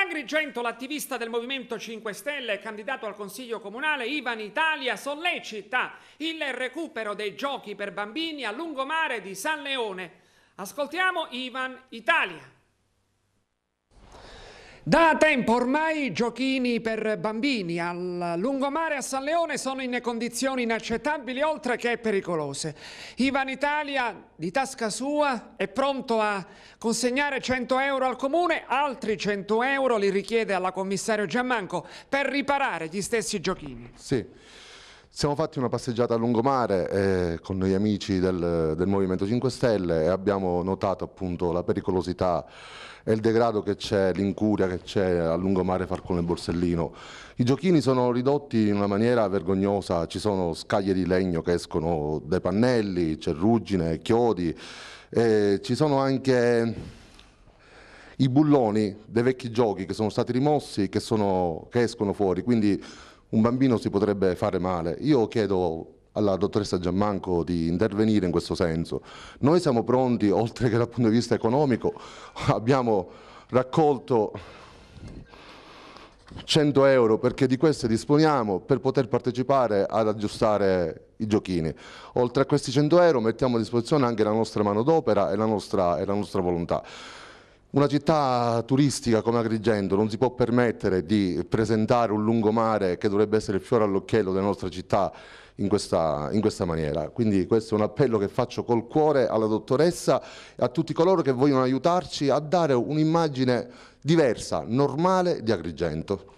Agrigento l'attivista del Movimento 5 Stelle e candidato al Consiglio Comunale Ivan Italia sollecita il recupero dei giochi per bambini a lungomare di San Leone. Ascoltiamo Ivan Italia. Da tempo ormai i giochini per bambini al lungomare a San Leone sono in condizioni inaccettabili oltre che pericolose. Ivan Italia, di tasca sua, è pronto a consegnare 100 euro al comune, altri 100 euro li richiede alla commissario Giammanco per riparare gli stessi giochini. Sì. Siamo fatti una passeggiata a lungomare con gli amici del Movimento 5 Stelle e abbiamo notato appunto la pericolosità e il degrado che c'è, l'incuria che c'è a lungomare Falcone e Borsellino. I giochini sono ridotti in una maniera vergognosa, ci sono scaglie di legno che escono dai pannelli, c'è ruggine, chiodi, ci sono anche i bulloni dei vecchi giochi che sono stati rimossi, che escono fuori, quindi un bambino si potrebbe fare male. Io chiedo alla dottoressa Giammanco di intervenire in questo senso. Noi siamo pronti, oltre che dal punto di vista economico, abbiamo raccolto 100 euro perché di queste disponiamo per poter partecipare ad aggiustare i giochini. Oltre a questi 100 euro mettiamo a disposizione anche la nostra manodopera e la nostra volontà. Una città turistica come Agrigento non si può permettere di presentare un lungomare che dovrebbe essere il fiore all'occhiello della nostra città in questa maniera. Quindi questo è un appello che faccio col cuore alla dottoressa e a tutti coloro che vogliono aiutarci a dare un'immagine diversa, normale di Agrigento.